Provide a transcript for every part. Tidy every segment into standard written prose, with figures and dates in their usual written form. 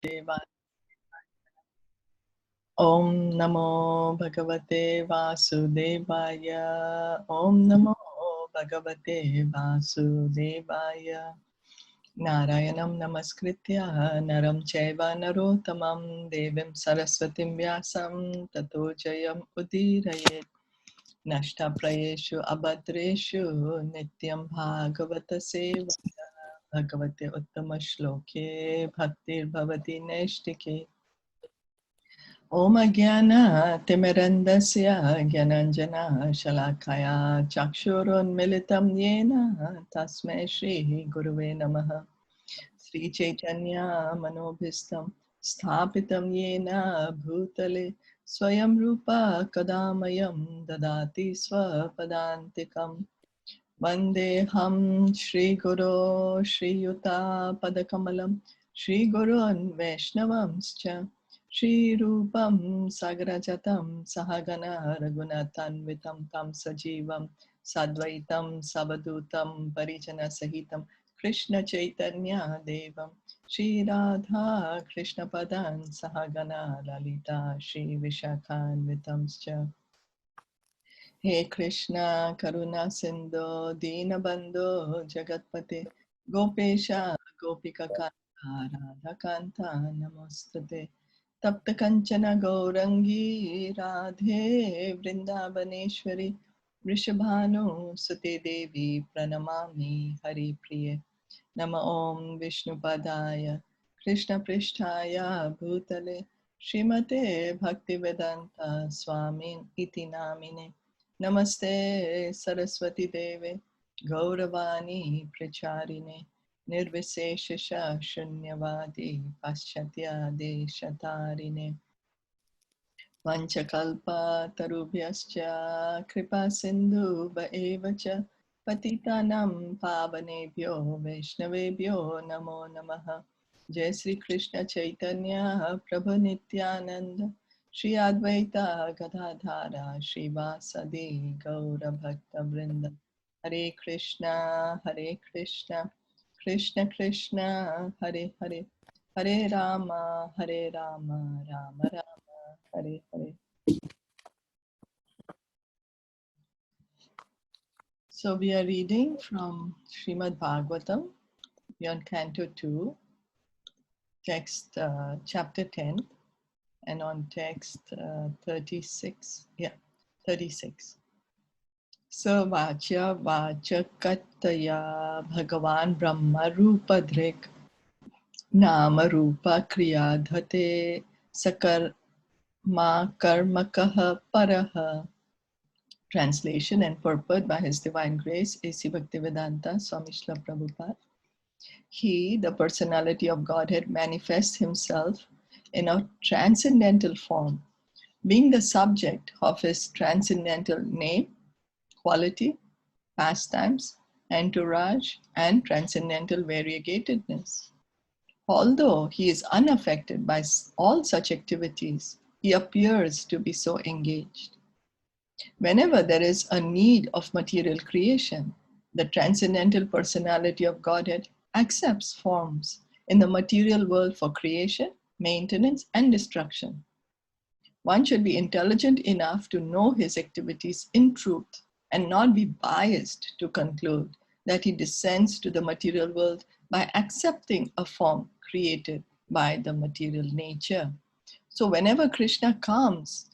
Deva. Om Namo Bhagavate Vasudevaya. Om Namo Bhagavate Vasudevaya. Narayanam Namaskritya Naram Chaiva Narottamam Devim Saraswatim Vyasam Tato Jayam Udirayet. Nashta Prayeshu Abhadreshu Nityam Bhagavata Seva Bhagavate Uttama Shloke Bhaktir Bhavati Neshtike. Om Jnana Timirandasya Gyananjana Shalakaya Chakshurun Militam Yena Tasmai Shri Guruve Namaha. Sri Chaitanya Manobhistam Sthapitam Yena Bhutale Swayam Rupa Kadamayam Dadati Swapadantikam Vandeham Shri Guru Shri Yuta Padakamalam Shri Gurun Vaishnavamscha Shri Rupam Sagarajatam Sahagana Raghunathanvitam Tam Sajivam Sadvaitam Savadutam Parijana Sahitam Krishna Chaitanya Devam Shri Radha Krishna Padan Sahagana Lalita Shri Vishakhanvitamscha. He Krishna Karuna Sindhu Dinabandhu Jagatpate Gopesha Gopika Kanta Radha Kanta Namostate Tapta Kanchana Gaurangi Radhe Vrindavaneshwari Vrishabhanu Sute Devi Pranamami Hari Priye Nama Om Vishnu Padaya Krishna Prishtaya Bhutale Srimate Bhaktivedanta Swamin Iti Namine Namaste Saraswati Deve Gauravani Pracharine Nirviseshasha Shunyavadi Paschatya Deshatarine Vanchakalpa Tarubhyascha Kripa Sindhu Vaevacha Patitanam Pavanebhyo Vaishnavebhyo Namo Namaha. Jai Sri Krishna Chaitanya Prabhu Nityananda Shri Advaita Gadadhara Shri Vasadi Gaura Bhakta Vrinda. Hare Krishna Krishna Krishna Hare Hare Hare Rama Rama Rama Hare Hare. So we are reading from Srimad Bhagavatam, we are on Canto 2, text chapter 10, and on text 36. Yeah, 36. So Vachya Vachakataya Bhagavan Brahma Rupa Dhrik Nama Rupa Kriya Dhate Sakar Ma Karmakaha Paraha. Translation and purport by His Divine Grace, A.C. Bhaktivedanta Swami Srila Prabhupada. He, the personality of Godhead, manifests himself in a transcendental form, being the subject of his transcendental name, quality, pastimes, entourage, and transcendental variegatedness. Although he is unaffected by all such activities, he appears to be so engaged. Whenever there is a need of material creation, the transcendental personality of Godhead accepts forms in the material world for creation, maintenance, and destruction. One should be intelligent enough to know his activities in truth and not be biased to conclude that he descends to the material world by accepting a form created by the material nature. So whenever Krishna comes,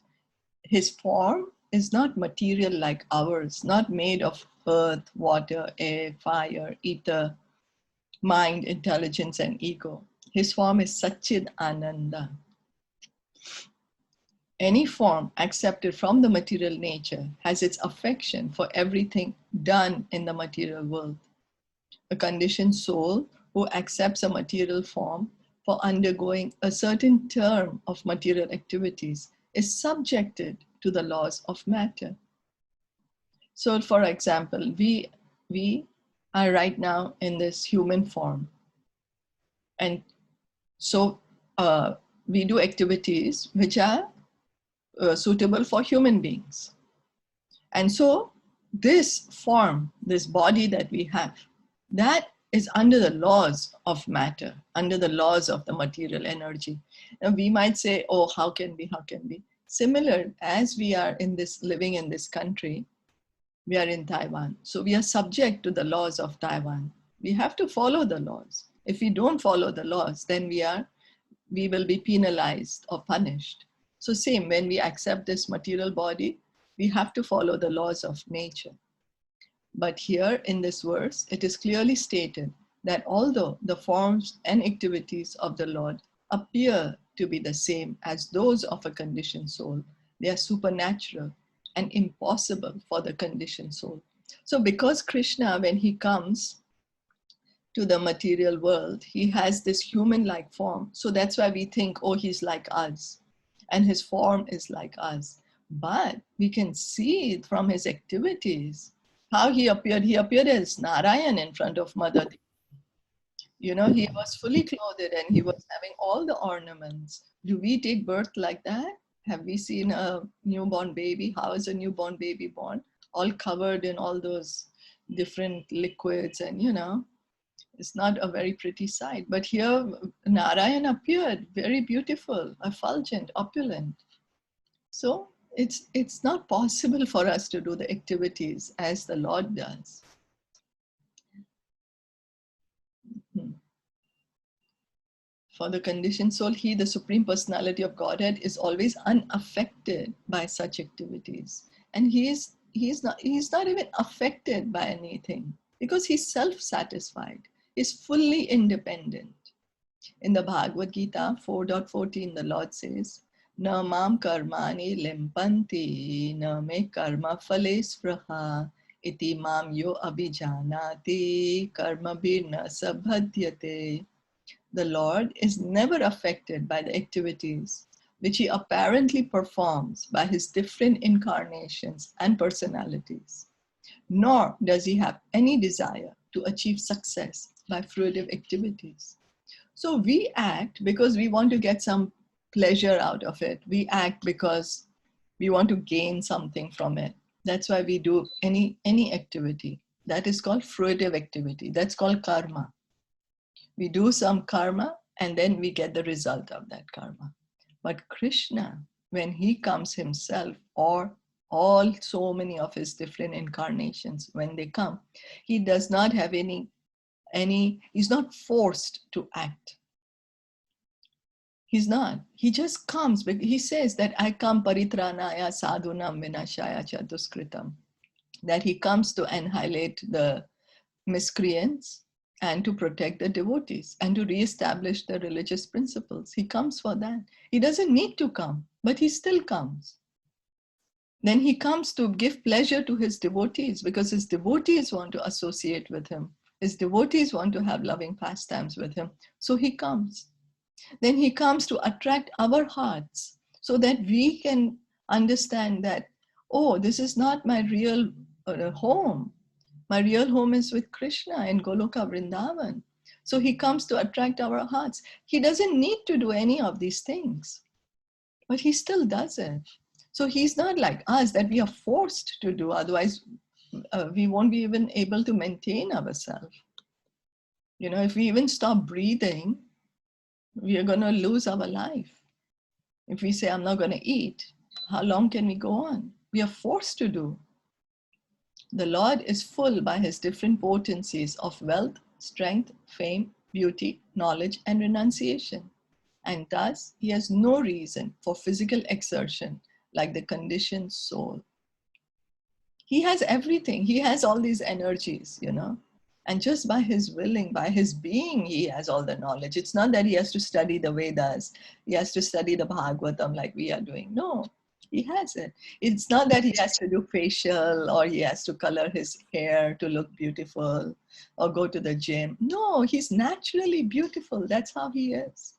his form is not material like ours, not made of earth, water, air, fire, ether, mind, intelligence, and ego. His form is Satchid Ananda. Any form accepted from the material nature has its affection for everything done in the material world. A conditioned soul who accepts a material form for undergoing a certain term of material activities is subjected to the laws of matter. So, for example, we are right now in this human form. And so we do activities which are suitable for human beings. And so this form, this body that we have, that is under the laws of matter, under the laws of the material energy. And we might say, oh, how can be, how can be? Similar, as we are in this, living in this country, we are in Taiwan. So we are subject to the laws of Taiwan. We have to follow the laws. If we don't follow the laws, then we will be penalized or punished. So same, when we accept this material body, we have to follow the laws of nature. But here in this verse, it is clearly stated that although the forms and activities of the Lord appear to be the same as those of a conditioned soul, they are supernatural and impossible for the conditioned soul. So because Krishna, when he comes to the material world, he has this human-like form. So that's why we think, oh, he's like us and his form is like us. But we can see from his activities how he appeared. He appeared as Narayan in front of Mother. You know, he was fully clothed and he was having all the ornaments. Do we take birth like that? Have we seen a newborn baby? How is a newborn baby born? All covered in all those different liquids, and you know, it's not a very pretty sight. But here Narayan appeared very beautiful, effulgent, opulent. So it's not possible for us to do the activities as the Lord does. For the conditioned soul, he, the Supreme Personality of Godhead, is always unaffected by such activities. And he's not even affected by anything because he's self-satisfied. He's fully independent. In the Bhagavad Gita 4.14, the Lord says, Na mam karmani limpanti, na me karma phale spraha, iti mam yo abhijanati, karma birna sabhadyate. The Lord is never affected by the activities which he apparently performs by his different incarnations and personalities, nor does he have any desire to achieve success by fruitive activities. So we act because we want to get some pleasure out of it. We act because we want to gain something from it. That's why we do any activity. That is called fruitive activity. That's called karma. We do some karma and then we get the result of that karma. But Krishna, when he comes himself, or all so many of his different incarnations, when they come, he does not have he's not forced to act. He's not. He just comes. But he says that I come paritranaya sadhunam vinashaya chaduskritam. That he comes to annihilate the miscreants and to protect the devotees and to reestablish the religious principles. He comes for that. He doesn't need to come, but he still comes. Then he comes to give pleasure to his devotees because his devotees want to associate with him. His devotees want to have loving pastimes with him. So he comes. Then he comes to attract our hearts so that we can understand that, oh, this is not my real home. My real home is with Krishna in Goloka Vrindavan. So he comes to attract our hearts. He doesn't need to do any of these things, but he still does it. So he's not like us that we are forced to do, otherwise we won't be even able to maintain ourselves. You know, if we even stop breathing, we are going to lose our life. If we say, I'm not going to eat, how long can we go on? We are forced to do. The Lord is full by his different potencies of wealth, strength, fame, beauty, knowledge, and renunciation. And thus, he has no reason for physical exertion like the conditioned soul. He has everything. He has all these energies, you know. And just by his willing, by his being, he has all the knowledge. It's not that he has to study the Vedas. He has to study the Bhagavatam like we are doing. No, he has it. It's not that he has to do facial or he has to color his hair to look beautiful or go to the gym. No, he's naturally beautiful. That's how he is.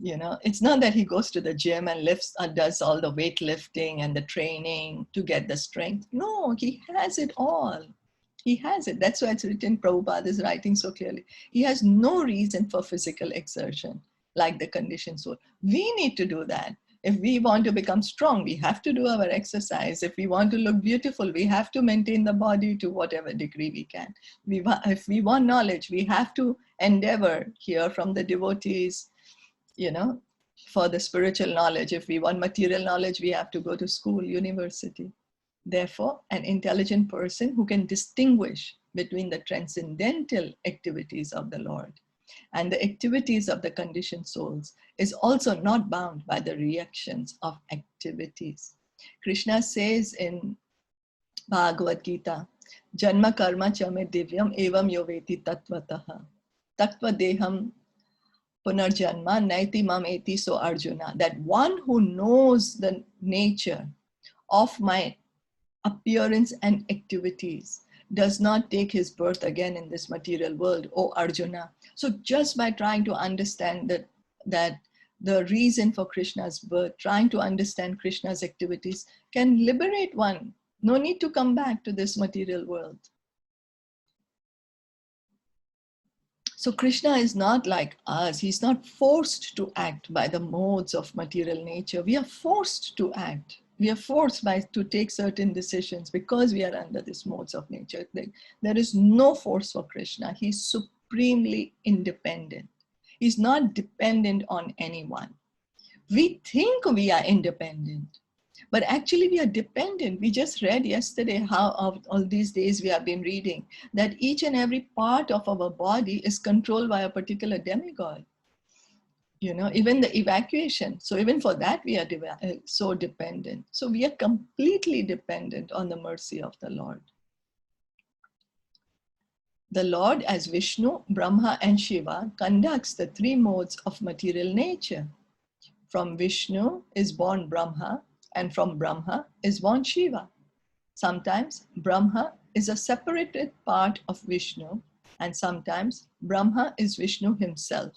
You know, it's not that he goes to the gym and lifts or does all the weightlifting and the training to get the strength. No, he has it all. He has it. That's why it's written, Prabhupada is writing so clearly. He has no reason for physical exertion like the conditioned soul. We need to do that. If we want to become strong, we have to do our exercise. If we want to look beautiful, we have to maintain the body to whatever degree we can. If we want knowledge, we have to endeavor, hear from the devotees, for the spiritual knowledge. If we want material knowledge, we have to go to school, university. Therefore, an intelligent person who can distinguish between the transcendental activities of the Lord and the activities of the conditioned souls is also not bound by the reactions of activities. Krishna says in Bhagavad Gita, Janma karma chame divyam evam yoveti tattvataha tattva deham punarjanma naiti mam eti so Arjuna, that one who knows the nature of my appearance and activities does not take his birth again in this material world, O Arjuna. So just by trying to understand that the reason for Krishna's birth, trying to understand Krishna's activities can liberate one. No need to come back to this material world. So Krishna is not like us. He's not forced to act by the modes of material nature. We are forced to act. We are forced to take certain decisions because we are under these modes of nature. There is no force for Krishna. He's supremely independent. He's not dependent on anyone. We think we are independent, but actually we are dependent. We just read yesterday how all these days we have been reading that each and every part of our body is controlled by a particular demigod. Even the evacuation. So even for that, we are so dependent. So we are completely dependent on the mercy of the Lord. The Lord as Vishnu, Brahma, and Shiva conducts the three modes of material nature. From Vishnu is born Brahma, and from Brahma is born Shiva. Sometimes Brahma is a separated part of Vishnu, and sometimes Brahma is Vishnu himself.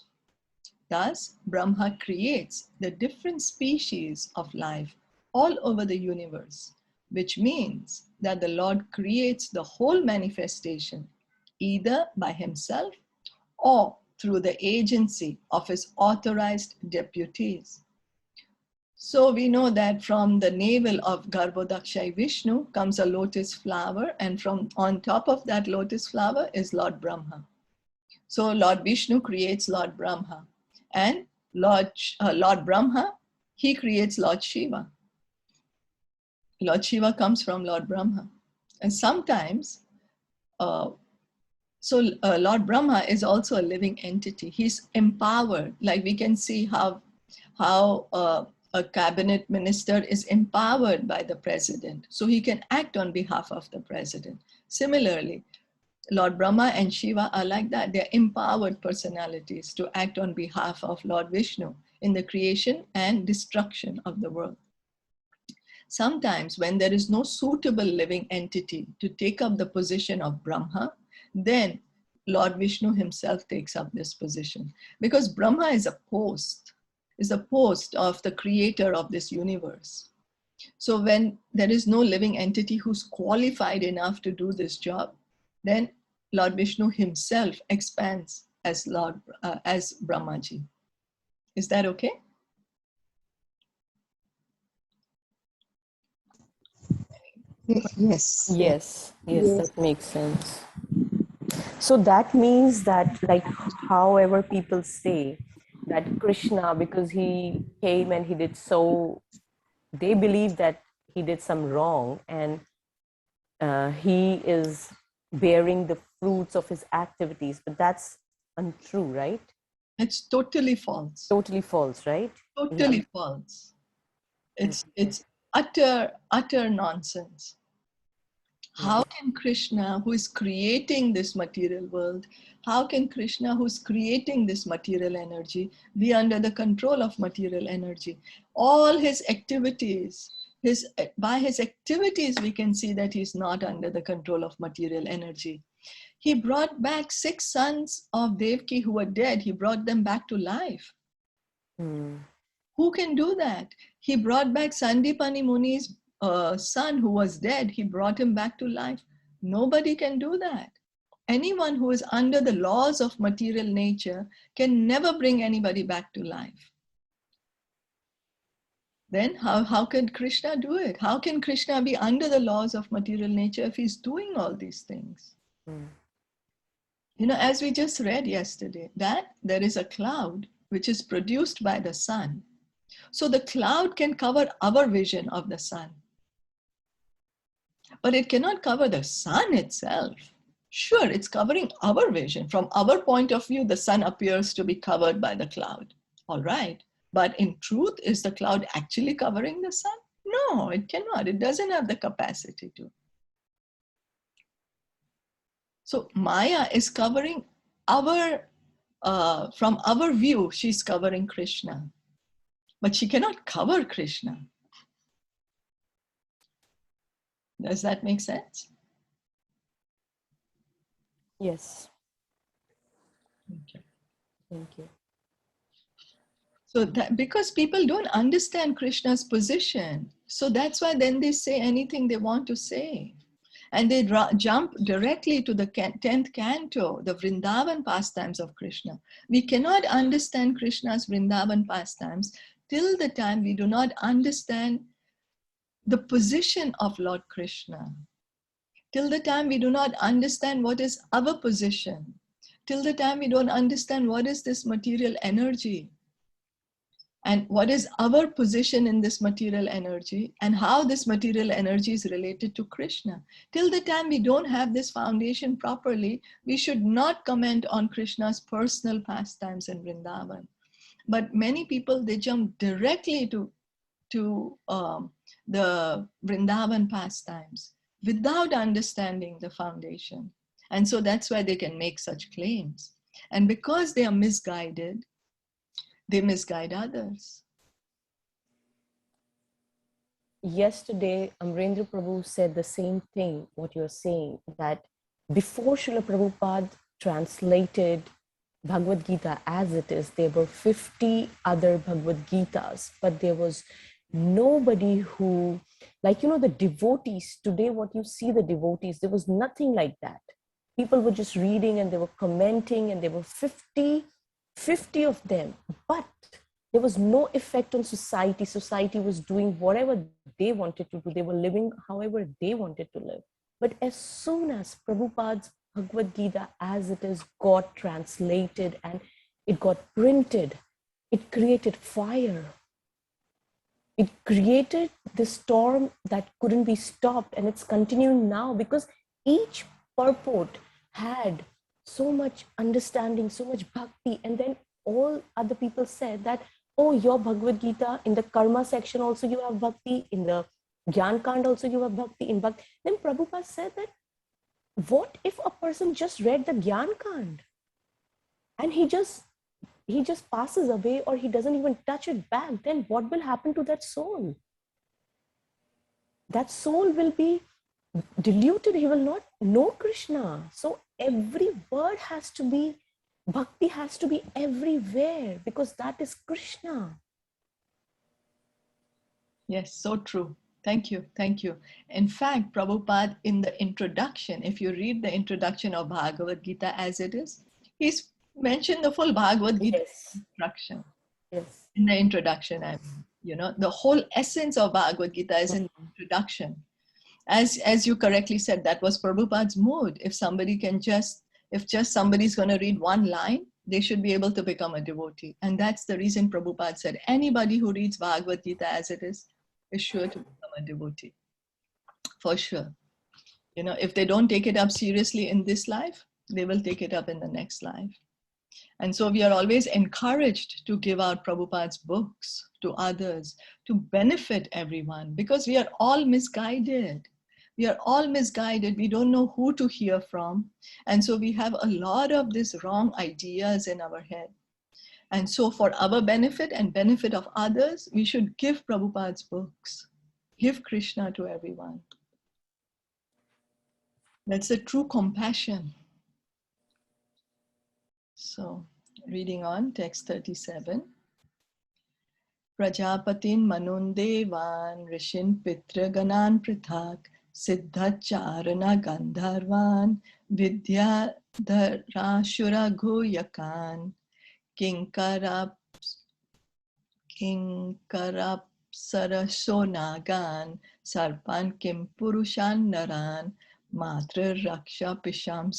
Thus, Brahma creates the different species of life all over the universe, which means that the Lord creates the whole manifestation either by himself or through the agency of his authorized deputies. So we know that from the navel of Garbhodakshai Vishnu comes a lotus flower, and from on top of that lotus flower is Lord Brahma. So Lord Vishnu creates Lord Brahma. And Lord Brahma, he creates Lord Shiva. Lord Shiva comes from Lord Brahma. And sometimes, Lord Brahma is also a living entity. He's empowered. Like we can see how a cabinet minister is empowered by the president. So he can act on behalf of the president. Similarly, Lord Brahma and Shiva are like that. They're empowered personalities to act on behalf of Lord Vishnu in the creation and destruction of the world. Sometimes when there is no suitable living entity to take up the position of Brahma, then Lord Vishnu himself takes up this position. Because Brahma is a post of the creator of this universe. So when there is no living entity who's qualified enough to do this job, then Lord Vishnu himself expands as Brahmaji. Is that okay? Yes. Yes, that makes sense. So that means that, like, however people say that Krishna, because he came and he did so, they believe that he did some wrong, and he is bearing the fruits of his activities, but that's untrue, right? It's totally false. Totally false, right? Totally false. It's utter nonsense. How can Krishna, who is creating this material world, how can Krishna, who's creating this material energy, be under the control of material energy? All his activities, by his activities, we can see that he's not under the control of material energy. He brought back 6 sons of Devaki who were dead. He brought them back to life. Who can do that? He brought back Sandipani Muni's son who was dead. He brought him back to life. Nobody can do that. Anyone who is under the laws of material nature can never bring anybody back to life. then how can Krishna do it? How can Krishna be under the laws of material nature if he's doing all these things? You know, as we just read yesterday, that there is a cloud which is produced by the sun. So the cloud can cover our vision of the sun, but it cannot cover the sun itself. Sure, it's covering our vision. From our point of view, the sun appears to be covered by the cloud. All right. But in truth, is the cloud actually covering the sun? No, it cannot. It doesn't have the capacity to. So Maya is covering our, from our view, she's covering Krishna. But she cannot cover Krishna. Does that make sense? Yes. Okay. Thank you. So that because people don't understand Krishna's position, so that's why then they say anything they want to say. And they jump directly to the 10th canto, the Vrindavan pastimes of Krishna. We cannot understand Krishna's Vrindavan pastimes till the time we do not understand the position of Lord Krishna. Till the time we do not understand what is our position. Till the time we don't understand what is this material energy. And what is our position in this material energy and how this material energy is related to Krishna. Till the time we don't have this foundation properly, we should not comment on Krishna's personal pastimes in Vrindavan. But many people, they jump directly to the Vrindavan pastimes without understanding the foundation. And so that's why they can make such claims. And because they are misguided, they misguide others. Yesterday, Amrendra Prabhu said the same thing, what you're saying, that before Srila Prabhupada translated Bhagavad Gita as it is, there were 50 other Bhagavad Gitas, but there was nobody who, like, you know, the devotees, today what you see the devotees, there was nothing like that. People were just reading and they were commenting and there were 50 of them, but there was no effect on society. Society was doing whatever they wanted to do. They were living however they wanted to live. But as soon as Prabhupada's Bhagavad Gita as it is got translated and it got printed, it created fire. It created the storm that couldn't be stopped, and it's continuing now because each purport had so much understanding, so much bhakti, and then all other people said that, oh, your Bhagavad Gita, in the karma section also you have bhakti, in the Gyan Kand also you have bhakti, in bhakti. Then Prabhupada said that, what if a person just read the Gyan Kand and he just passes away or he doesn't even touch it back? Then what will happen to that soul? That soul will be diluted. He will not know Krishna. So every word has to be, bhakti has to be everywhere because that is Krishna. Yes, so true. Thank you. Thank you. In fact, Prabhupada, in the introduction, if you read the introduction of Bhagavad Gita as it is, he's mentioned the full Bhagavad Gita instruction. Yes. In the introduction, I mean, you know, the whole essence of Bhagavad Gita is in the introduction. As you correctly said, that was Prabhupada's mood. If just somebody's going to read one line, they should be able to become a devotee. And that's the reason Prabhupada said, anybody who reads Bhagavad Gita as it is sure to become a devotee. For sure. You know, if they don't take it up seriously in this life, they will take it up in the next life. And so we are always encouraged to give out Prabhupada's books to others, to benefit everyone, because we are all misguided. We are all misguided. We don't know who to hear from. And so we have a lot of these wrong ideas in our head. And so for our benefit and benefit of others, we should give Prabhupada's books, give Krishna to everyone. That's the true compassion. So reading on, text 37. Prajapatin manundevan rishin pitra ganan prithak siddhacharana gandharvan vidya dharashura guyakan kinkarapsara apsaraso nagan sarpan kim purushan naran matra raksha pishams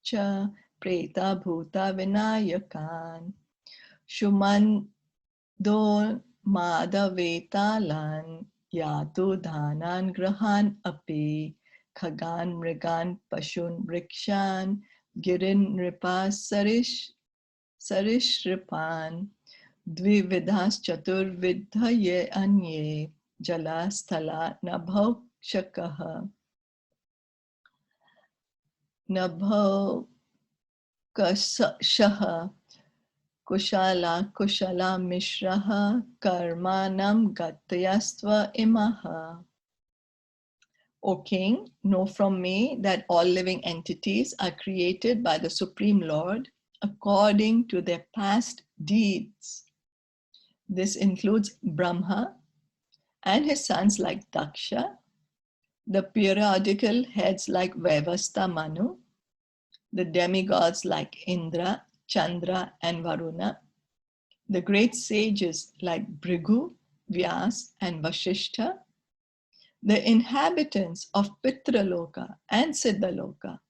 cha preta bhuta vinayakan shuman do madavetalan yatu dhanan grahan api khagan mrigan pashun vrikshan girin nripa sarishripan द्विविधाश् चतुर्विधा ये अन्ये जला स्थला नभोक्षकः नभोकशः कुशला कुशला मिश्रः कर्माणं गतयस्व इमः. O king, know from me that all living entities are created by the Supreme Lord according to their past deeds. This includes Brahma and his sons like Daksha, the periodical heads like Vaivasta Manu, the demigods like Indra, Chandra, and Varuna, the great sages like Bhrigu, Vyas, and Vasishtha, the inhabitants of Pitraloka and Siddhaloka,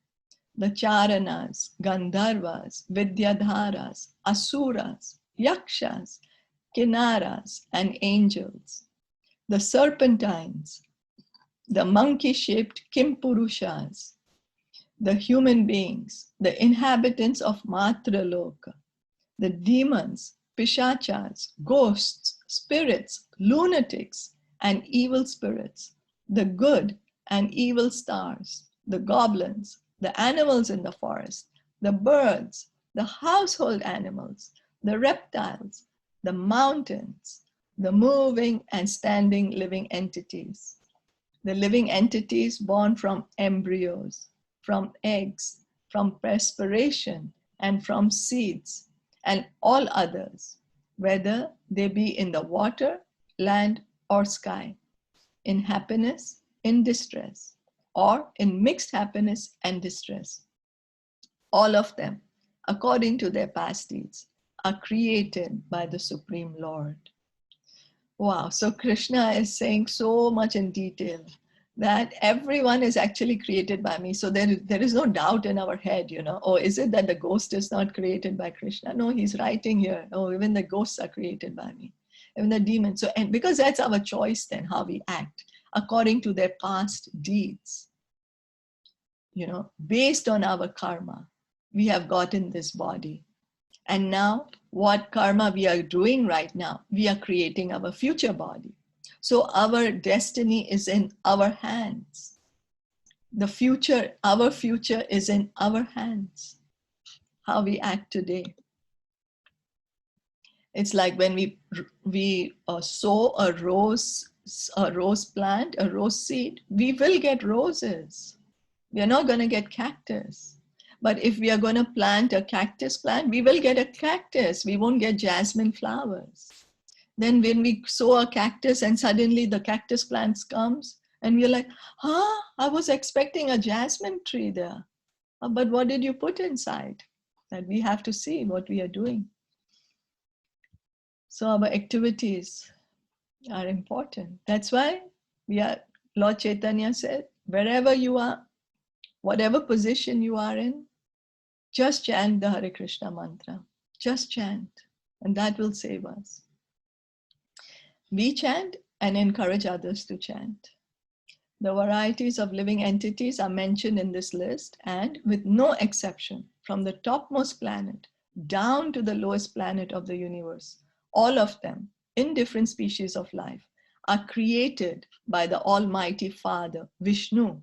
the Charanas, Gandharvas, Vidyadharas, Asuras, Yakshas, Kinnaras, and angels, the serpentines, the monkey-shaped Kimpurushas, the human beings, the inhabitants of Matraloka, the demons, Pishachas, ghosts, spirits, lunatics, and evil spirits, the good and evil stars, the goblins, the animals in the forest, the birds, the household animals, the reptiles, the mountains, the moving and standing living entities, the living entities born from embryos, from eggs, from perspiration, and from seeds, and all others, whether they be in the water, land, or sky, in happiness, in distress, or in mixed happiness and distress. All of them, according to their past deeds, are created by the Supreme Lord. Wow, so Krishna is saying so much in detail that everyone is actually created by me. So there is no doubt in our head, oh, is it that the ghost is not created by Krishna? No, he's writing here, oh, even the ghosts are created by me, even the demons. So, and because that's our choice then, how we act, according to their past deeds, based on our karma, we have gotten this body. And now what karma we are doing right now, we are creating our future body. So our destiny is in our hands. Our future is in our hands. How we act today. It's like when we sow a rose plant, a rose seed, we will get roses. We are not going to get cactus. But if we are going to plant a cactus plant, we will get a cactus. We won't get jasmine flowers. Then when we sow a cactus and suddenly the cactus plant comes and we're like, I was expecting a jasmine tree there. But what did you put inside? That we have to see what we are doing. So our activities are important. That's why Lord Chaitanya said, wherever you are, whatever position you are in, just chant the Hare Krishna mantra. Just chant, and that will save us. We chant and encourage others to chant. The varieties of living entities are mentioned in this list, and with no exception, from the topmost planet down to the lowest planet of the universe, all of them, in different species of life, are created by the Almighty Father, Vishnu.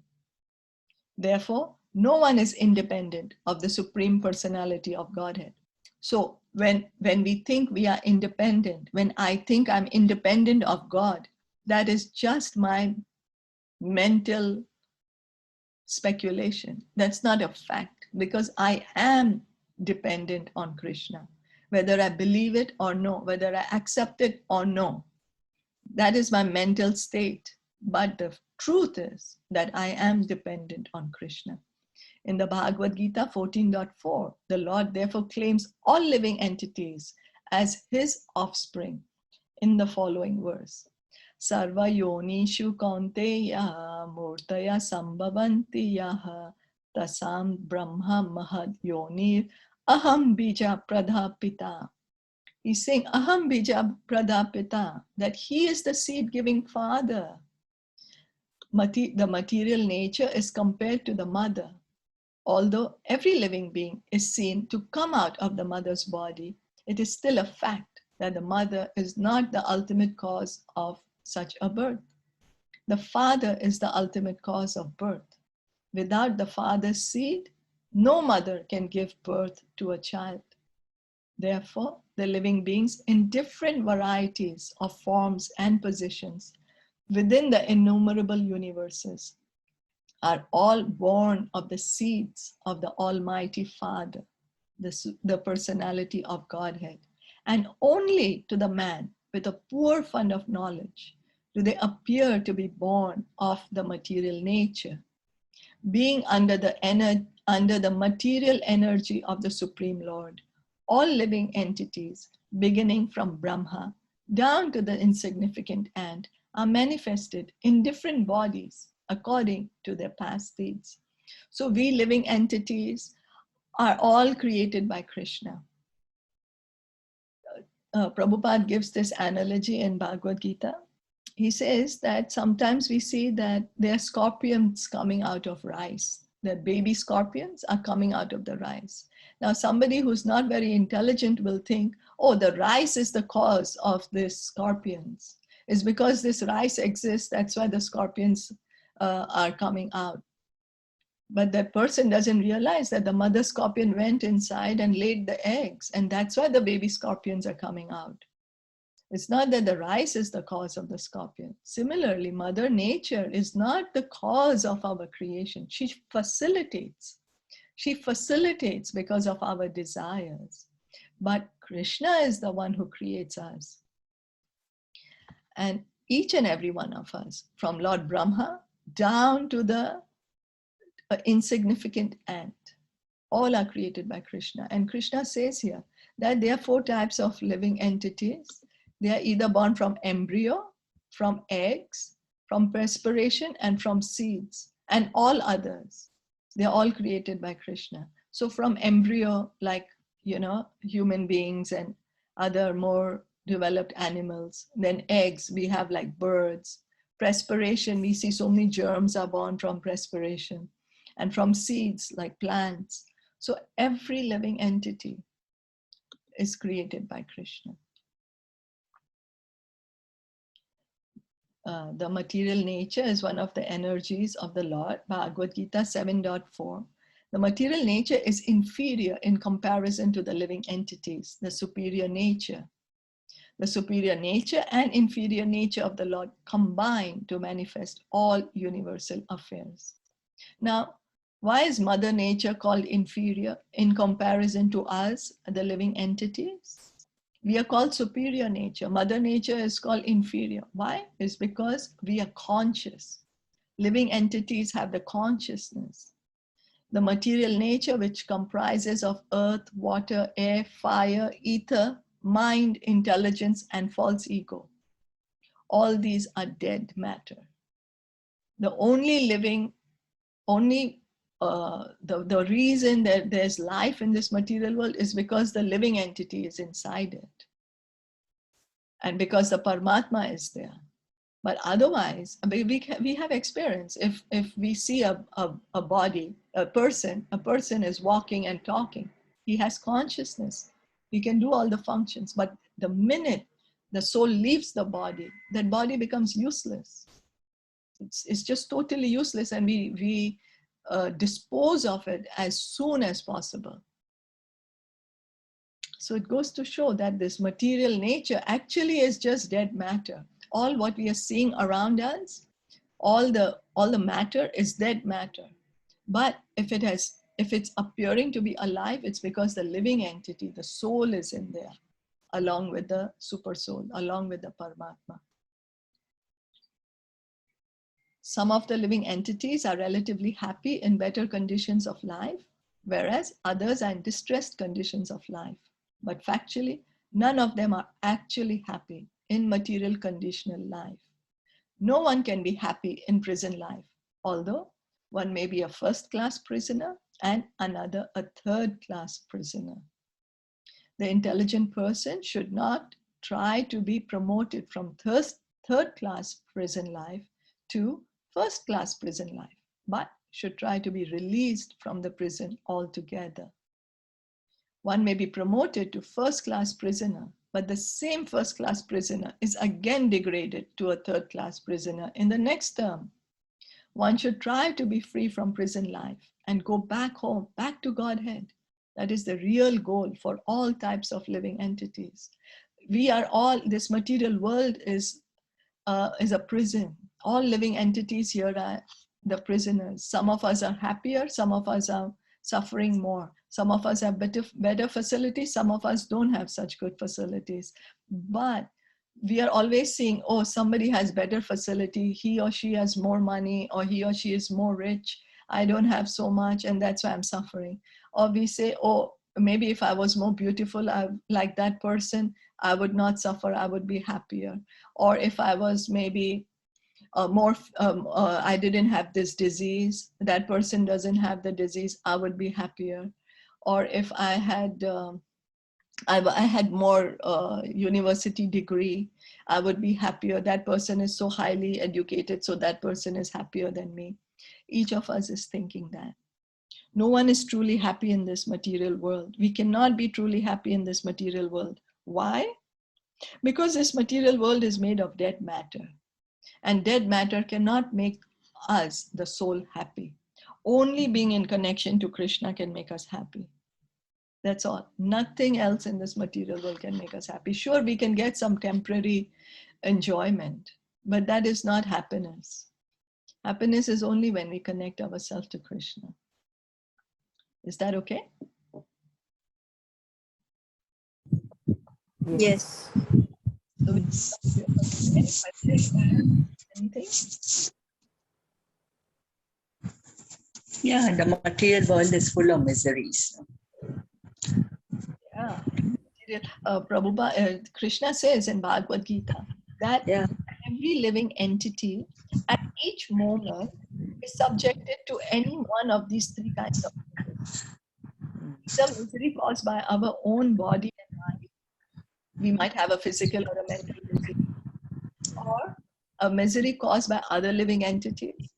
Therefore, no one is independent of the Supreme Personality of Godhead. So when we think we are independent, when I think I'm independent of God, that is just my mental speculation. That's not a fact, because I am dependent on Krishna, whether I believe it or no, whether I accept it or no. That is my mental state. But the truth is that I am dependent on Krishna. In the Bhagavad Gita 14.4, the Lord therefore claims all living entities as his offspring in the following verse. Sarva yonishu kaunteya murtaya sambhavanti yaha tasam brahma mahad yonir aham bija pradhapita. He's saying aham bija pradhapita, that he is the seed-giving father. The material nature is compared to the mother. Although every living being is seen to come out of the mother's body, it is still a fact that the mother is not the ultimate cause of such a birth. The father is the ultimate cause of birth. Without the father's seed, no mother can give birth to a child. Therefore, the living beings in different varieties of forms and positions within the innumerable universes are all born of the seeds of the Almighty Father, the personality of Godhead. And only to the man with a poor fund of knowledge do they appear to be born of the material nature, being under the material energy of the Supreme Lord. All living entities, beginning from Brahma down to the insignificant ant, are manifested in different bodies according to their past deeds. So we living entities are all created by Krishna. Prabhupada gives this analogy in Bhagavad Gita. He says that sometimes we see that there are scorpions coming out of rice. The baby scorpions are coming out of the rice. Now, somebody who's not very intelligent will think, oh, the rice is the cause of these scorpions. It's because this rice exists, that's why the scorpions are coming out. But that person doesn't realize that the mother scorpion went inside and laid the eggs, and that's why the baby scorpions are coming out. It's not that the rice is the cause of the scorpion. Similarly, Mother Nature is not the cause of our creation. She facilitates. She facilitates because of our desires. But Krishna is the one who creates us. And each and every one of us, from Lord Brahma down to the insignificant ant, all are created by Krishna. And Krishna says here that there are 4 types of living entities. They are either born from embryo, from eggs, from perspiration, and from seeds, and all others. They're all created by Krishna. So from embryo, like, human beings and other more developed animals. Then eggs, we have like birds. Perspiration, we see so many germs are born from perspiration. And from seeds, like plants. So every living entity is created by Krishna. The material nature is one of the energies of the Lord, Bhagavad Gita 7.4. The material nature is inferior in comparison to the living entities, the superior nature. The superior nature and inferior nature of the Lord combine to manifest all universal affairs. Now, why is Mother Nature called inferior in comparison to us, the living entities? We are called superior nature. Mother Nature is called inferior. Why? It's because we are conscious. Living entities have the consciousness. The material nature, which comprises of earth, water, air, fire, ether, mind, intelligence, and false ego. All these are dead matter. The only living, the reason that there's life in this material world is because the living entity is inside it. And because the Paramatma is there. But otherwise, we have experience. If we see a body, a person is walking and talking, he has consciousness. He can do all the functions. But the minute the soul leaves the body, that body becomes useless. It's just totally useless, and we dispose of it as soon as possible. So it goes to show that this material nature actually is just dead matter. All what we are seeing around us, all the matter is dead matter. But if it's appearing to be alive, it's because the living entity, the soul, is in there, along with the super soul, along with the Paramatma. Some of the living entities are relatively happy in better conditions of life, whereas others are in distressed conditions of life. But factually, none of them are actually happy. in material conditional life. No one can be happy in prison life, although one may be a first-class prisoner and another a third-class prisoner. The intelligent person should not try to be promoted from third-class prison life to first-class prison life, but should try to be released from the prison altogether. One may be promoted to first-class prisoner, but the same first-class prisoner is again degraded to a third-class prisoner in the next term. One should try to be free from prison life and go back home, back to Godhead. That is the real goal for all types of living entities. We are all, this material world is a prison. All living entities here are the prisoners. Some of us are happier, some of us are suffering more. Some of us have better facilities, some of us don't have such good facilities. But we are always seeing, oh, somebody has better facility, he or she has more money, or he or she is more rich. I don't have so much, and that's why I'm suffering. Or we say, oh, maybe if I was more beautiful, like that person, I would not suffer, I would be happier. Or if I was maybe I didn't have this disease, that person doesn't have the disease, I would be happier. Or if I had I had more university degree, I would be happier. That person is so highly educated, so that person is happier than me. Each of us is thinking that. No one is truly happy in this material world. We cannot be truly happy in this material world. Why? Because this material world is made of dead matter. And dead matter cannot make us, the soul, happy. Only being in connection to Krishna can make us happy. That's all. Nothing else in this material world can make us happy. Sure, we can get some temporary enjoyment, but that is not happiness. Happiness is only when we connect ourselves to Krishna. Is that okay? Yes. Anything? Yeah, the material world is full of miseries. Yeah. Prabhupada, Krishna says in Bhagavad Gita that every living entity at each moment is subjected to any one of these three kinds of misery. Either misery caused by our own body and mind. We might have a physical or a mental misery. Or a misery caused by other living entities.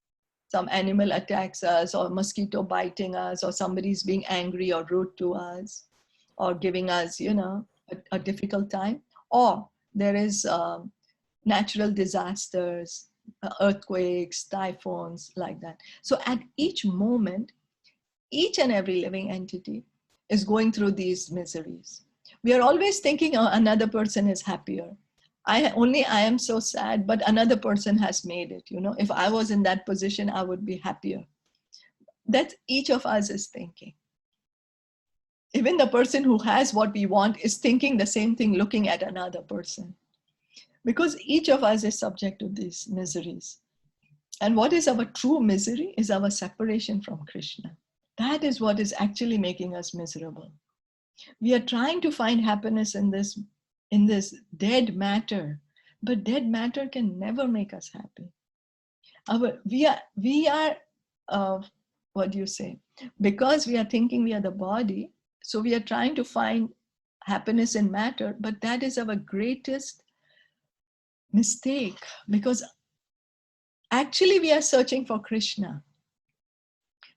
Some animal attacks us, or mosquito biting us, or somebody's being angry or rude to us, or giving us, a difficult time. Or there is natural disasters, earthquakes, typhoons, like that. So at each moment, each and every living entity is going through these miseries. We are always thinking, oh, another person is happier. I am so sad, but another person has made it. If I was in that position, I would be happier. That each of us is thinking. Even the person who has what we want is thinking the same thing, looking at another person. Because each of us is subject to these miseries. And what is our true misery is our separation from Krishna. That is what is actually making us miserable. We are trying to find happiness in this dead matter, but dead matter can never make us happy. We are what do you say? Because we are thinking we are the body, so we are trying to find happiness in matter, but that is our greatest mistake, because actually we are searching for Krishna.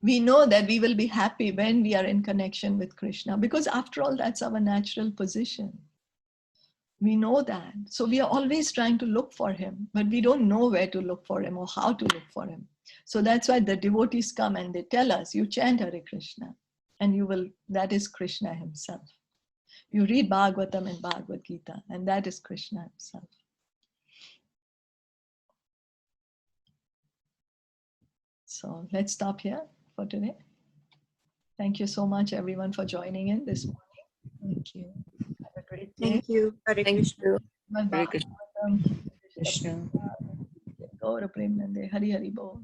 We know that we will be happy when we are in connection with Krishna, because after all, that's our natural position. We know that. So we are always trying to look for him, but we don't know where to look for him or how to look for him. So that's why the devotees come and they tell us, you chant Hare Krishna, and that is Krishna himself. You read Bhagavatam and Bhagavad Gita, and that is Krishna himself. So let's stop here for today. Thank you so much, everyone, for joining in this morning. Thank you. Have a great day. Thank you. Hare Krishna. Hare Krishna. Krishna. Gaura Premanande. Hari Hari Bol.